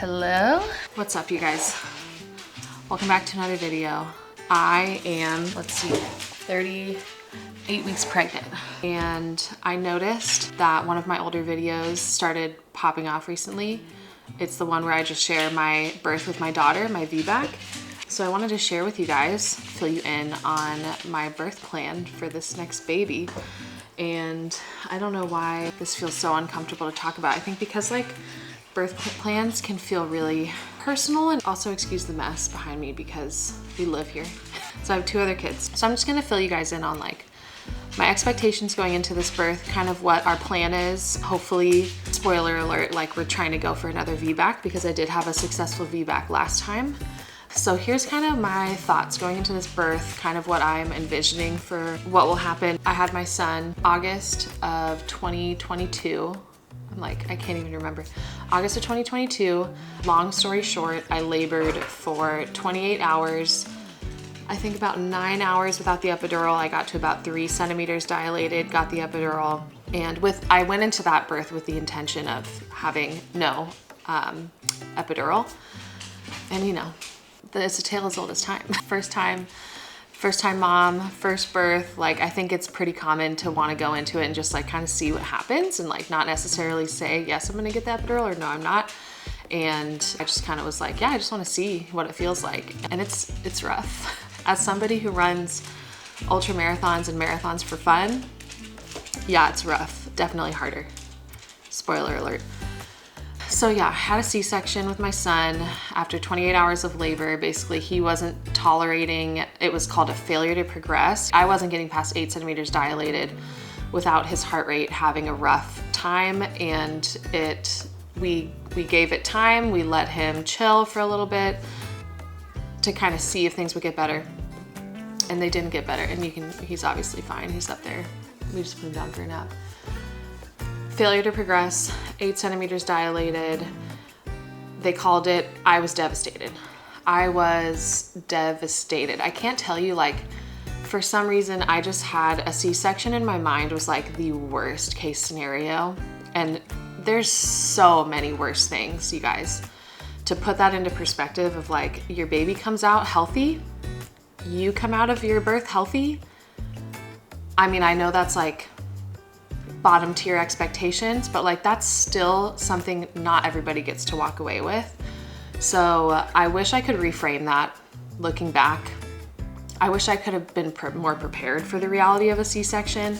Hello. What's up, you guys? Welcome back to another video. I am, 38 weeks pregnant. And I noticed that one of my older videos started popping off recently. It's the one where I just share my birth with my daughter, my VBAC. So I wanted to share with you guys, fill you in on my birth plan for this next baby. And I don't know why this feels so uncomfortable to talk about. I think because birth plans can feel really personal, and also excuse the mess behind me because we live here. So I have 2 other kids. So I'm just gonna fill you guys in on my expectations going into this birth, kind of what our plan is. Hopefully, spoiler alert, we're trying to go for another VBAC because I did have a successful VBAC last time. So here's kind of my thoughts going into this birth, kind of what I'm envisioning for what will happen. I had my son August of 2022. I can't even remember. August of 2022. Long story short, I labored for 28 hours. I think about 9 hours without the epidural. I got to about 3 centimeters dilated, got the epidural. And I went into that birth with the intention of having no epidural. And it's a tale as old as time. First time mom, first birth. I think it's pretty common to want to go into it and just kind of see what happens and not necessarily say, yes, I'm gonna get the epidural, or no, I'm not. And I just kind of was yeah, I just want to see what it feels like. And it's rough. As somebody who runs ultra marathons and marathons for fun, yeah, it's rough. Definitely harder. Spoiler alert. So yeah, I had a C-section with my son after 28 hours of labor. Basically, he wasn't tolerating, it was called a failure to progress. I wasn't getting past 8 centimeters dilated without his heart rate having a rough time, and we gave it time. We let him chill for a little bit to kind of see if things would get better. And they didn't get better, and he's obviously fine. He's up there. We just put him down for a nap. Failure to progress, 8 centimeters dilated. They called it, I was devastated. I was devastated. I can't tell you, for some reason, I just had a C-section in my mind was the worst case scenario. And there's so many worse things, you guys. To put that into perspective of your baby comes out healthy, you come out of your birth healthy. I mean, I know that's bottom tier expectations, but that's still something not everybody gets to walk away with. So I wish I could reframe that looking back. I wish I could have been more prepared for the reality of a C-section,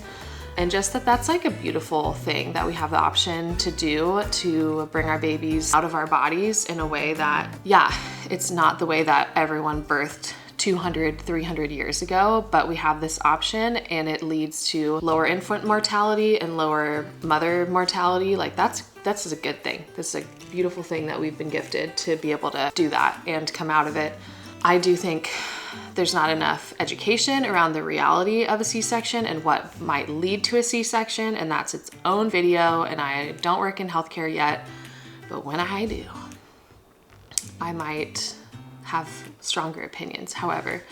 and just that's a beautiful thing that we have the option to do to bring our babies out of our bodies in a way that, yeah, it's not the way that everyone birthed 200, 300 years ago, but we have this option, and it leads to lower infant mortality and lower mother mortality. That's a good thing. This is a beautiful thing that we've been gifted to be able to do that and come out of it. I do think there's not enough education around the reality of a C-section and what might lead to a C-section, and that's its own video. And I don't work in healthcare yet, but when I do, I might have stronger opinions. However,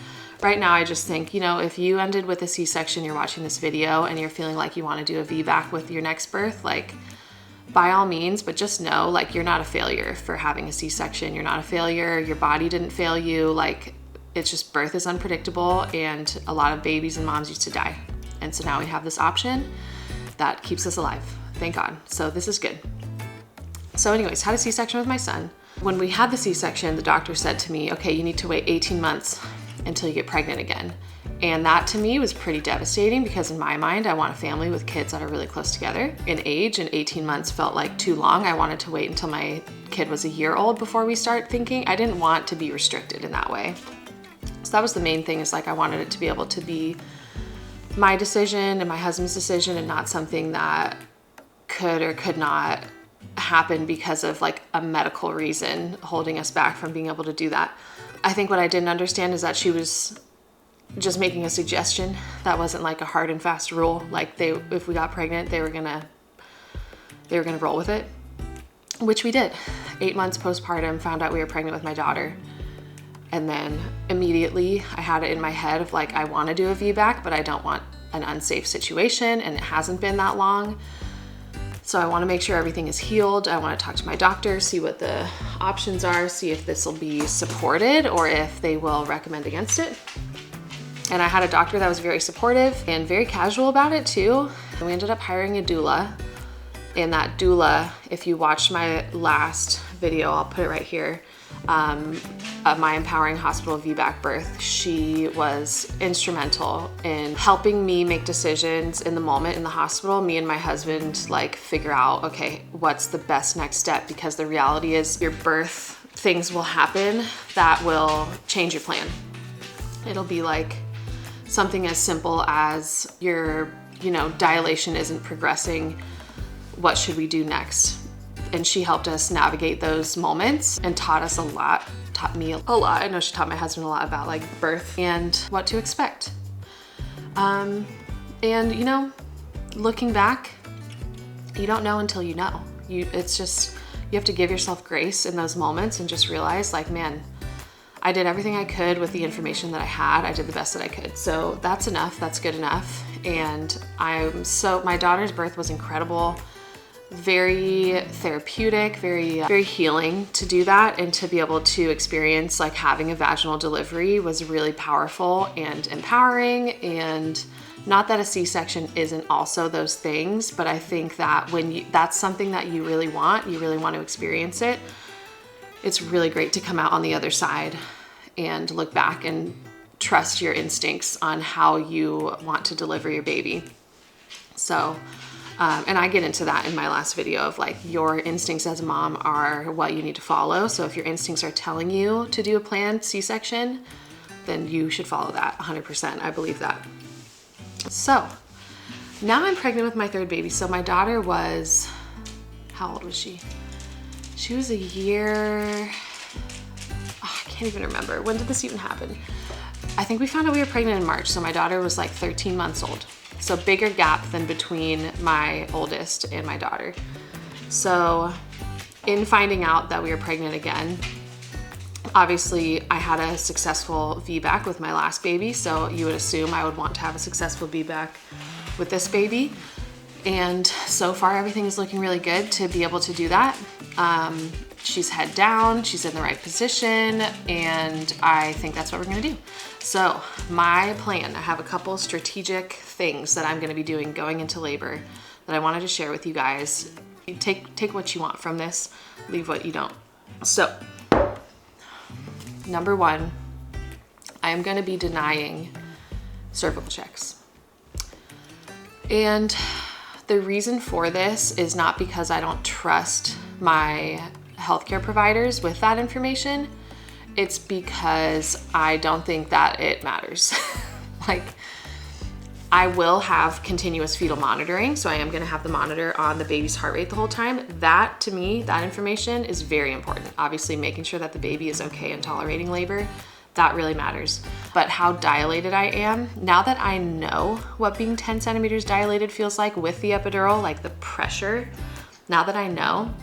right now I just think, if you ended with a C-section, you're watching this video and you're feeling like you want to do a VBAC with your next birth, by all means, but just know, you're not a failure for having a C-section. You're not a failure. Your body didn't fail you. It's just birth is unpredictable, and a lot of babies and moms used to die. And so now we have this option that keeps us alive. Thank God. So this is good. So anyways, had a C-section with my son. When we had the C-section, the doctor said to me, okay, you need to wait 18 months until you get pregnant again. And that to me was pretty devastating, because in my mind, I want a family with kids that are really close together in age, and 18 months felt too long. I wanted to wait until my kid was a year old before we start thinking. I didn't want to be restricted in that way. So that was the main thing, is I wanted it to be able to be my decision and my husband's decision, and not something that could or could not happen because of a medical reason holding us back from being able to do that. I think what I didn't understand is that she was just making a suggestion. That wasn't a hard and fast rule. If we got pregnant, they were gonna roll with it, which we did. 8 months postpartum, found out we were pregnant with my daughter. And then immediately I had it in my head of I want to do a VBAC, but I don't want an unsafe situation, and it hasn't been that long. So I want to make sure everything is healed. I want to talk to my doctor, see what the options are, see if this will be supported or if they will recommend against it. And I had a doctor that was very supportive and very casual about it too. And we ended up hiring a doula. And that doula, if you watched my last video, I'll put it right here, of my Empowering Hospital VBAC birth, she was instrumental in helping me make decisions in the moment in the hospital. Me and my husband like figure out, okay, what's the best next step? Because the reality is your birth, things will happen that will change your plan. It'll be like something as simple as your, dilation isn't progressing. What should we do next? And she helped us navigate those moments and taught us a lot, taught me a lot. I know she taught my husband a lot about like birth and what to expect. And looking back, you don't know until you know. You have to give yourself grace in those moments and just realize like, man, I did everything I could with the information that I had. I did the best that I could. So that's enough, that's good enough. And my daughter's birth was incredible. Very therapeutic, very healing to do that, and to be able to experience like having a vaginal delivery was really powerful and empowering. And not that a C-section isn't also those things, but I think that that's something that you really want to experience it. It's really great to come out on the other side and look back and trust your instincts on how you want to deliver your baby. So and I get into that in my last video of like your instincts as a mom are what you need to follow. So if your instincts are telling you to do a planned C-section, then you should follow that 100%. I believe that. So now I'm pregnant with my third baby. So my daughter was, how old was she? She was a year, I can't even remember. When did this even happen? I think we found out we were pregnant in March. So my daughter was like 13 months old. So bigger gap than between my oldest and my daughter. So in finding out that we were pregnant again, obviously I had a successful VBAC with my last baby. So you would assume I would want to have a successful VBAC with this baby. And so far everything is looking really good to be able to do that. She's head down, she's in the right position, and I think that's what we're gonna do. So my plan, I have a couple strategic things that I'm gonna be doing going into labor that I wanted to share with you guys. Take what you want from this, leave what you don't. So, number one, I am gonna be denying cervical checks. And the reason for this is not because I don't trust my healthcare providers with that information. It's because I don't think that it matters. Like, I will have continuous fetal monitoring, so I am gonna have the monitor on the baby's heart rate the whole time. That, to me, that information is very important. Obviously, making sure that the baby is okay and tolerating labor, that really matters. But how dilated I am, now that I know what being 10 centimeters dilated feels like with the epidural, like the pressure, now that I know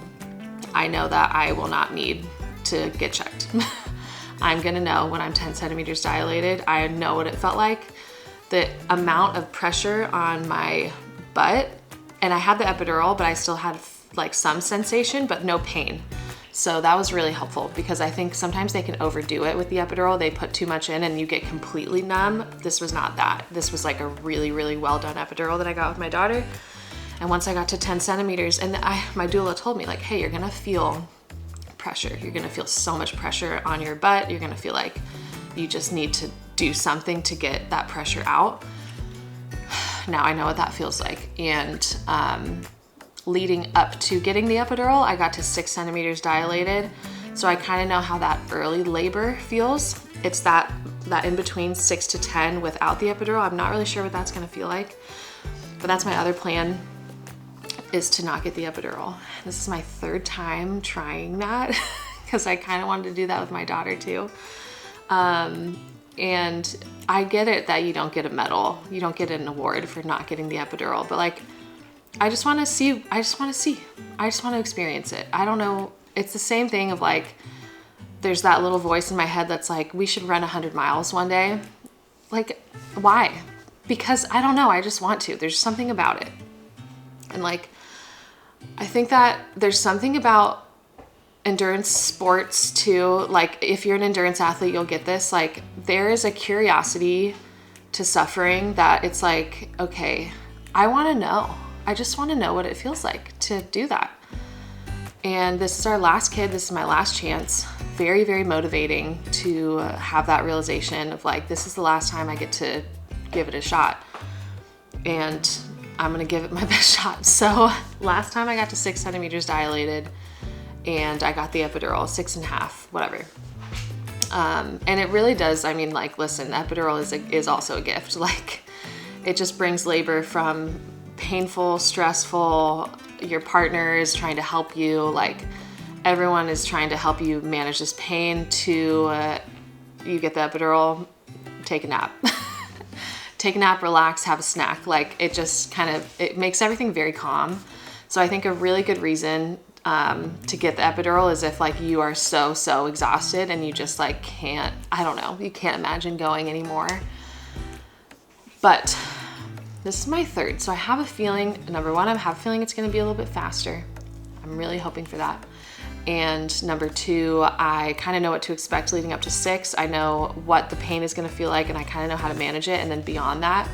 that I will not need to get checked. I'm gonna know when I'm 10 centimeters dilated. I know what it felt like. The amount of pressure on my butt, and I had the epidural, but I still had like some sensation, but no pain. So that was really helpful because I think sometimes they can overdo it with the epidural. They put too much in and you get completely numb. This was not that. This was like a really, really well done epidural that I got with my daughter. And once I got to 10 centimeters, and my doula told me like, hey, you're gonna feel pressure. You're gonna feel so much pressure on your butt. You're gonna feel like you just need to do something to get that pressure out. Now I know what that feels like. And leading up to getting the epidural, I got to 6 centimeters dilated. So I kind of know how that early labor feels. It's that in between 6 to 10 without the epidural. I'm not really sure what that's gonna feel like, but that's my other plan, is to not get the epidural. This is my third time trying that because I kind of wanted to do that with my daughter too. And I get it that you don't get a medal, you don't get an award for not getting the epidural, but like, I just want to experience it. I don't know. It's the same thing of like, there's that little voice in my head that's like, we should run 100 miles one day. Like, why? Because I don't know. I just want to. There's something about it. And like, I think that there's something about endurance sports too. Like if you're an endurance athlete, you'll get this. Like there is a curiosity to suffering that it's like, okay, I want to know. I just want to know what it feels like to do that. And this is our last kid. This is my last chance. Very, very motivating to have that realization of like, this is the last time I get to give it a shot. And I'm gonna give it my best shot. So last time I got to 6 centimeters dilated and I got the epidural, 6.5, whatever. And it really does, I mean, like, listen, epidural is also a gift. Like, it just brings labor from painful, stressful, your partner is trying to help you, like, everyone is trying to help you manage this pain to, you get the epidural, take a nap. Take a nap, relax, have a snack. Like, it just kind of, it makes everything very calm. So I think a really good reason to get the epidural is if like you are so exhausted and you just like can't, I don't know, you can't imagine going anymore. But this is my third. So I have a feeling, number one, I have a feeling it's gonna be a little bit faster. I'm really hoping for that. And number two, I kind of know what to expect leading up to 6. I know what the pain is gonna feel like and I kind of know how to manage it. And then beyond that,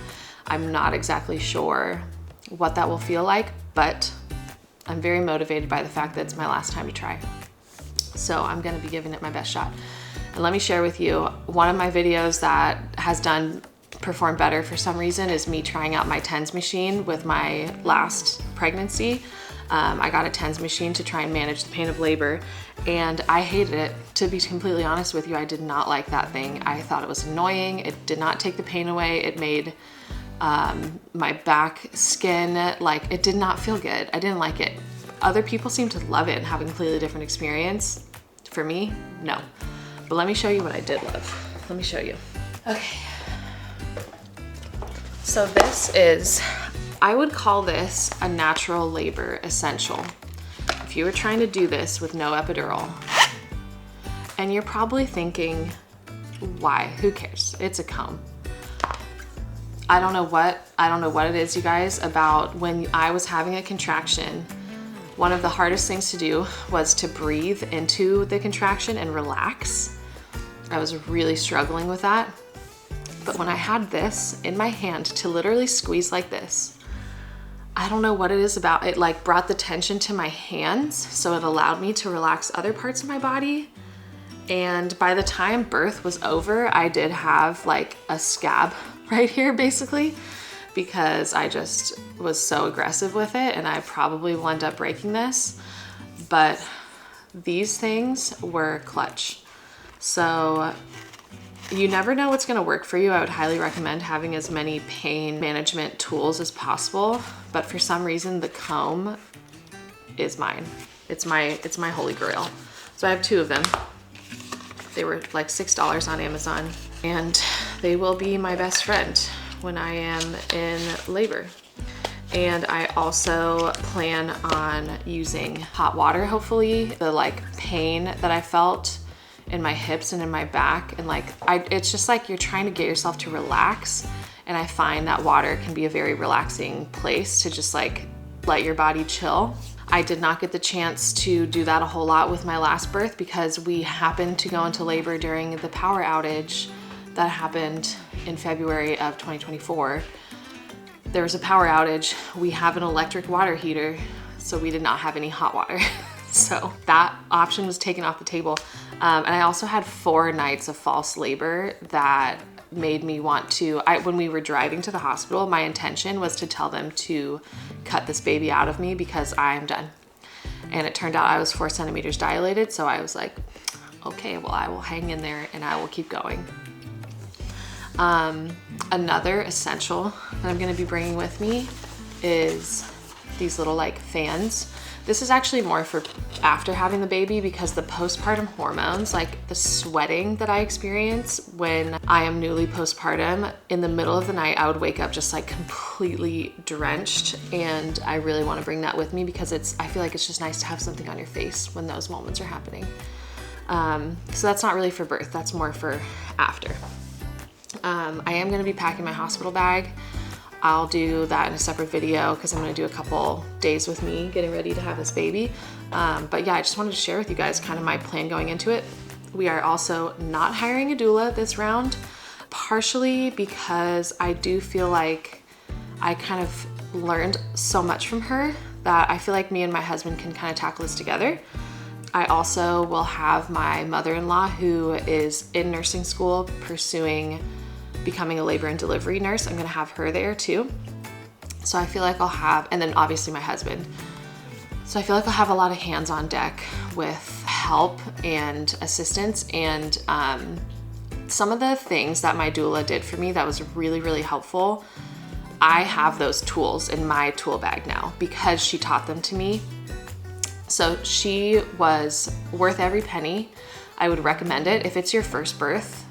I'm not exactly sure what that will feel like, but I'm very motivated by the fact that it's my last time to try. So I'm gonna be giving it my best shot. And let me share with you, one of my videos that has performed better for some reason is me trying out my TENS machine with my last pregnancy. I got a TENS machine to try and manage the pain of labor, and I hated it. To be completely honest with you, I did not like that thing. I thought it was annoying. It did not take the pain away. It made my back skin, like, it did not feel good. I didn't like it. Other people seem to love it and have a completely different experience. For me, no. But let me show you what I did love. Let me show you. Okay. So this is, I would call this a natural labor essential. If you were trying to do this with no epidural, and you're probably thinking, why? Who cares? It's a comb. I don't know what it is, you guys, about when I was having a contraction. One of the hardest things to do was to breathe into the contraction and relax. I was really struggling with that. But when I had this in my hand to literally squeeze like this, I don't know what it is about it, like brought the tension to my hands, so it allowed me to relax other parts of my body. And by the time birth was over, I did have like a scab right here basically, because I just was so aggressive with it, and I probably will end up breaking this. But these things were clutch. So you never know what's gonna work for you. I would highly recommend having as many pain management tools as possible, but for some reason the comb is mine. It's my holy grail. So I have 2 of them. They were like $6 on Amazon, and they will be my best friend when I am in labor. And I also plan on using hot water, hopefully. The like pain that I felt in my hips and in my back, and like it's just like you're trying to get yourself to relax, and I find that water can be a very relaxing place to just like let your body chill. I did not get the chance to do that a whole lot with my last birth because we happened to go into labor during the power outage that happened in February of 2024. There was a power outage. We have an electric water heater, so we did not have any hot water. So that option was taken off the table. And I also had 4 nights of false labor that made me want to, when we were driving to the hospital, my intention was to tell them to cut this baby out of me because I'm done. And it turned out I was 4 centimeters dilated. So I was like, okay, well, I will hang in there and I will keep going. Another essential that I'm gonna be bringing with me is these little like fans. This is actually more for after having the baby, because the postpartum hormones, like the sweating that I experience when I am newly postpartum, in the middle of the night, I would wake up just like completely drenched. And I really want to bring that with me because I feel like it's just nice to have something on your face when those moments are happening. So that's not really for birth, that's more for after. I am going to be packing my hospital bag. I'll do that in a separate video because I'm gonna do a couple days with me getting ready to have this baby. But yeah, I just wanted to share with you guys kind of my plan going into it. We are also not hiring a doula this round, partially because I do feel like I kind of learned so much from her that I feel like me and my husband can kind of tackle this together. I also will have my mother-in-law, who is in nursing school pursuing becoming a labor and delivery nurse. I'm gonna have her there too. So I feel like I'll have, and then obviously my husband. So I feel like I'll have a lot of hands on deck with help and assistance. And some of the things that my doula did for me that was really, really helpful, I have those tools in my tool bag now because she taught them to me. So she was worth every penny. I would recommend it. If it's your first birth,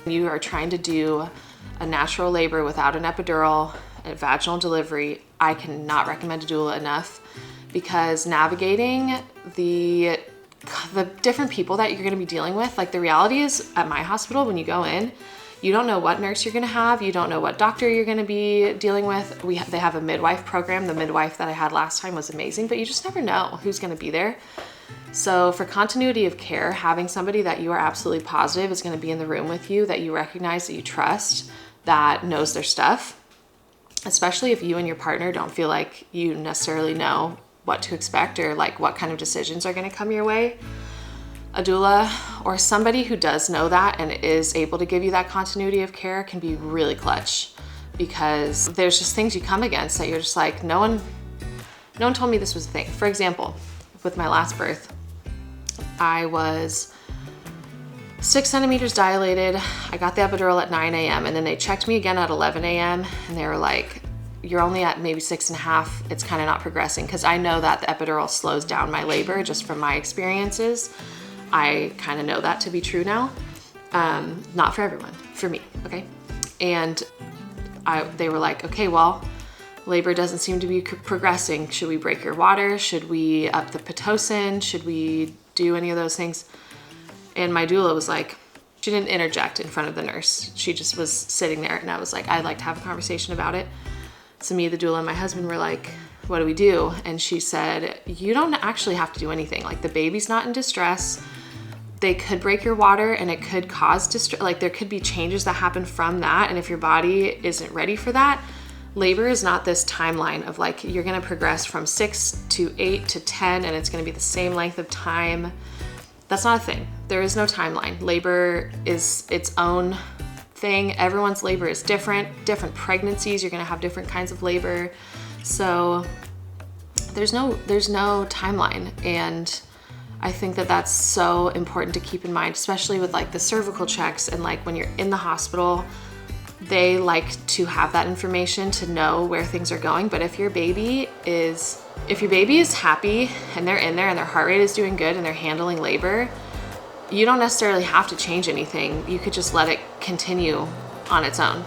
you are trying to do a natural labor without an epidural, a vaginal delivery, I cannot recommend a doula enough, because navigating the different people that you're gonna be dealing with, like the reality is at my hospital, when you go in, you don't know what nurse you're gonna have, you don't know what doctor you're gonna be dealing with. They have a midwife program. The midwife that I had last time was amazing, but you just never know who's gonna be there. So for continuity of care, having somebody that you are absolutely positive is gonna be in the room with you, that you recognize, that you trust, that knows their stuff, especially if you and your partner don't feel like you necessarily know what to expect or like what kind of decisions are gonna come your way. A doula or somebody who does know that and is able to give you that continuity of care can be really clutch, because there's just things you come against that you're just like, no one told me this was a thing. For example, with my last birth, I was 6 centimeters dilated. I got the epidural at 9 a.m. and then they checked me again at 11 a.m. and they were like, you're only at maybe 6.5. It's kind of not progressing, because I know that the epidural slows down my labor just from my experiences. I kind of know that to be true now. Not for everyone, for me, okay? And they were like, okay, well, labor doesn't seem to be progressing. Should we break your water? Should we up the Pitocin? Should we do any of those things? And my doula was like, she didn't interject in front of the nurse. She just was sitting there, and I was like, I'd like to have a conversation about it. So me, the doula, and my husband were like, what do we do? And she said, you don't actually have to do anything. Like, the baby's not in distress. They could break your water and it could cause distress. Like, there could be changes that happen from that. And if your body isn't ready for that, labor is not this timeline of like, you're gonna progress from 6 to 8 to 10 and it's gonna be the same length of time. That's not a thing. There is no timeline. Labor is its own thing. Everyone's labor is different. Different pregnancies, you're gonna have different kinds of labor. So there's no timeline. And I think that that's so important to keep in mind, especially with like the cervical checks and like when you're in the hospital, they like to have that information to know where things are going. But if your baby is happy and they're in there and their heart rate is doing good and they're handling labor, you don't necessarily have to change anything. You could just let it continue on its own.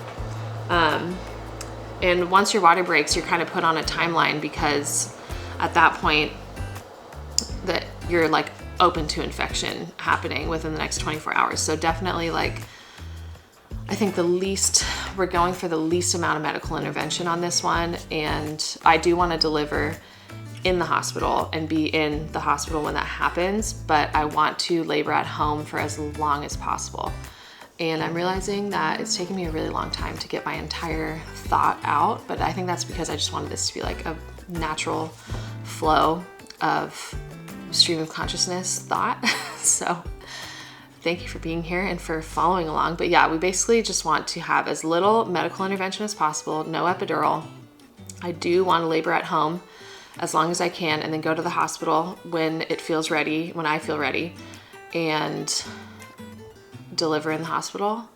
And once your water breaks, you're kind of put on a timeline, because at that point that you're like open to infection happening within the next 24 hours. So definitely, like, I think we're going for the least amount of medical intervention on this one. And I do want to deliver in the hospital and be in the hospital when that happens, but I want to labor at home for as long as possible. And I'm realizing that it's taken me a really long time to get my entire thought out, but I think that's because I just wanted this to be like a natural flow of stream of consciousness thought. So thank you for being here and for following along. But yeah, we basically just want to have as little medical intervention as possible, no epidural. I do want to labor at home as long as I can, and then go to the hospital when it feels ready, when I feel ready, and deliver in the hospital,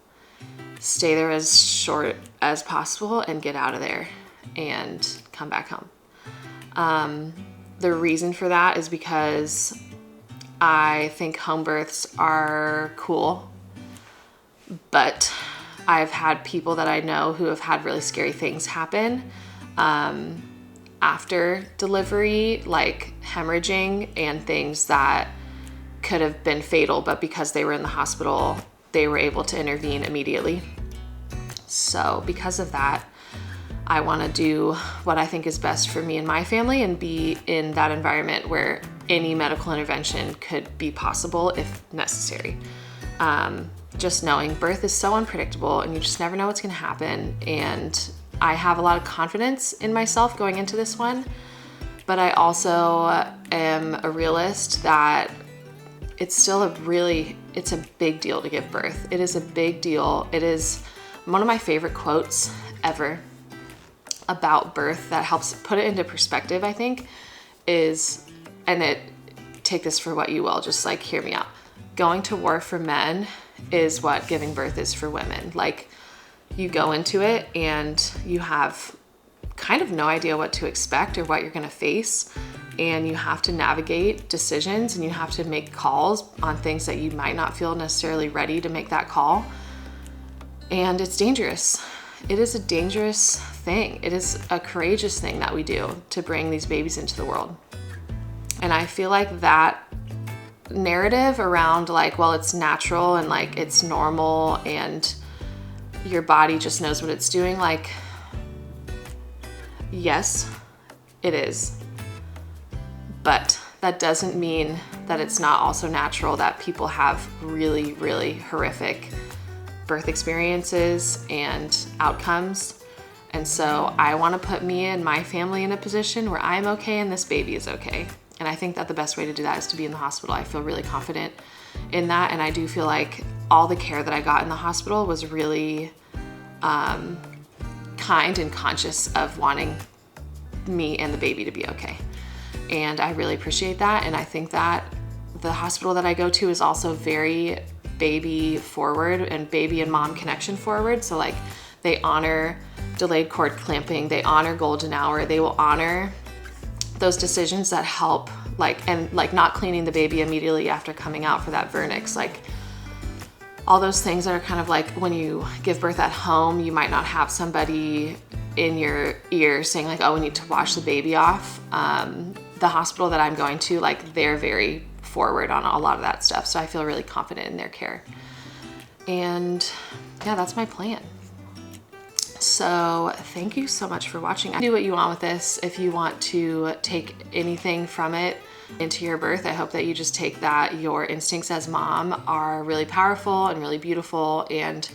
stay there as short as possible, and get out of there and come back home. The reason for that is because I think home births are cool, but I've had people that I know who have had really scary things happen after delivery, like hemorrhaging and things that could have been fatal, but because they were in the hospital, they were able to intervene immediately. So because of that, I want to do what I think is best for me and my family and be in that environment where any medical intervention could be possible if necessary. Just knowing birth is so unpredictable and you just never know what's going to happen. And I have a lot of confidence in myself going into this one, but I also am a realist that it's still it's a big deal to give birth. It is a big deal. It is one of my favorite quotes ever about birth that helps put it into perspective, I think, is, and take this for what you will, just like hear me out. Going to war for men is what giving birth is for women. Like, you go into it and you have kind of no idea what to expect or what you're gonna face, and you have to navigate decisions and you have to make calls on things that you might not feel necessarily ready to make that call. And it's dangerous. It is a dangerous thing. It is a courageous thing that we do to bring these babies into the world. And I feel like that narrative around like, well, it's natural and like it's normal and your body just knows what it's doing. Like, yes, it is. But that doesn't mean that it's not also natural that people have really, really horrific birth experiences and outcomes. And so I want to put me and my family in a position where I'm okay and this baby is okay. And I think that the best way to do that is to be in the hospital. I feel really confident in that. And I do feel like all the care that I got in the hospital was really kind and conscious of wanting me and the baby to be okay. And I really appreciate that. And I think that the hospital that I go to is also very baby forward and baby and mom connection forward. So like, they honor delayed cord clamping, they honor golden hour, they will honor those decisions that help, like, and like not cleaning the baby immediately after coming out for that vernix, like all those things that are kind of like when you give birth at home, you might not have somebody in your ear saying like, oh, we need to wash the baby off. The hospital that I'm going to, like, they're very forward on a lot of that stuff. So I feel really confident in their care. And yeah, that's my plan. So thank you so much for watching. Do what you want with this. If you want to take anything from it into your birth, I hope that you just take that your instincts as mom are really powerful and really beautiful, and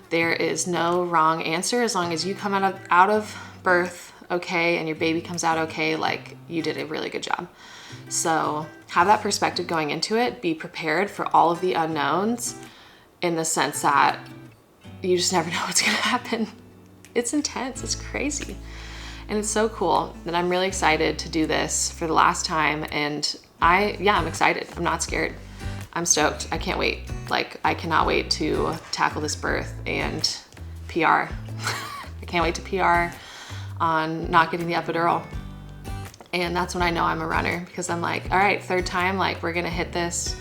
there is no wrong answer as long as you come out of birth okay and your baby comes out okay. Like, you did a really good job. So have that perspective going into it. Be prepared for all of the unknowns, in the sense that you just never know what's gonna happen. It's intense, it's crazy. And it's so cool that I'm really excited to do this for the last time. And I'm excited. I'm not scared. I'm stoked. I can't wait. Like, I cannot wait to tackle this birth and PR. I can't wait to PR on not getting the epidural. And that's when I know I'm a runner, because I'm like, all right, third time, like, we're gonna hit this.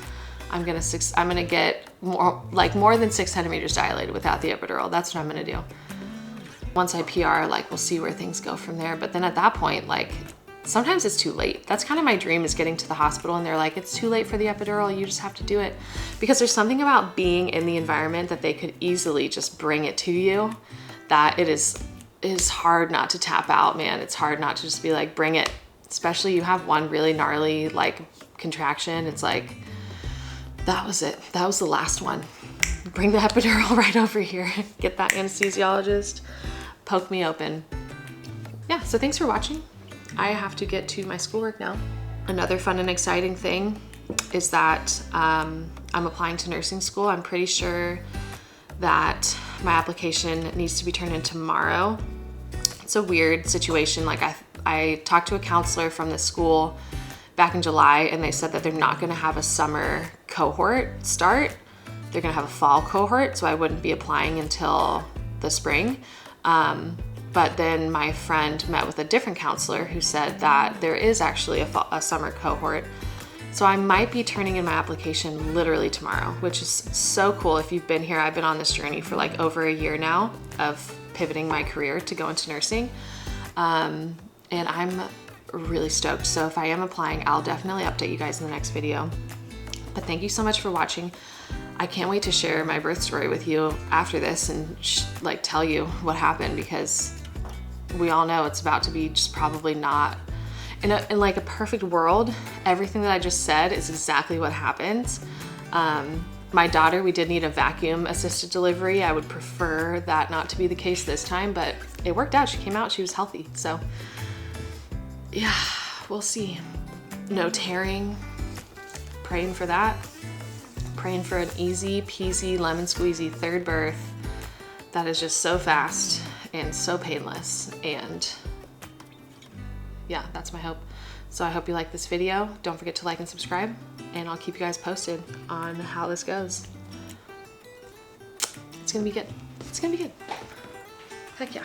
I'm gonna get more than 6 centimeters dilated without the epidural. That's what I'm gonna do. Once I PR, like, we'll see where things go from there. But then at that point, like, sometimes it's too late. That's kind of my dream, is getting to the hospital and they're like, it's too late for the epidural, you just have to do it. Because there's something about being in the environment that they could easily just bring it to you, that it is hard not to tap out, man. It's hard not to just be like, bring it. Especially you have one really gnarly, like, contraction. It's like, that was it. That was the last one. Bring the epidural right over here. Get that anesthesiologist. Poke me open. Yeah, so thanks for watching. I have to get to my schoolwork now. Another fun and exciting thing is that I'm applying to nursing school. I'm pretty sure that my application needs to be turned in tomorrow. It's a weird situation. Like, I talked to a counselor from the school back in July, and they said that they're not gonna have a summer cohort start. They're gonna have a fall cohort, so I wouldn't be applying until the spring. But then my friend met with a different counselor who said that there is actually a summer cohort. So I might be turning in my application literally tomorrow, which is so cool. If you've been here, I've been on this journey for like over a year now of pivoting my career to go into nursing. And I'm really stoked. So if I am applying, I'll definitely update you guys in the next video. But thank you so much for watching. I can't wait to share my birth story with you after this and like tell you what happened, because we all know it's about to be just probably not. In like a perfect world, everything that I just said is exactly what happens. My daughter, we did need a vacuum assisted delivery. I would prefer that not to be the case this time, but it worked out. She came out, she was healthy. So yeah, we'll see. No tearing, praying for that. Praying for an easy peasy lemon squeezy third birth that is just so fast and so painless. And yeah, that's my hope. So I hope you like this video. Don't forget to like and subscribe, and I'll keep you guys posted on how this goes. It's gonna be good. It's gonna be good. Heck yeah.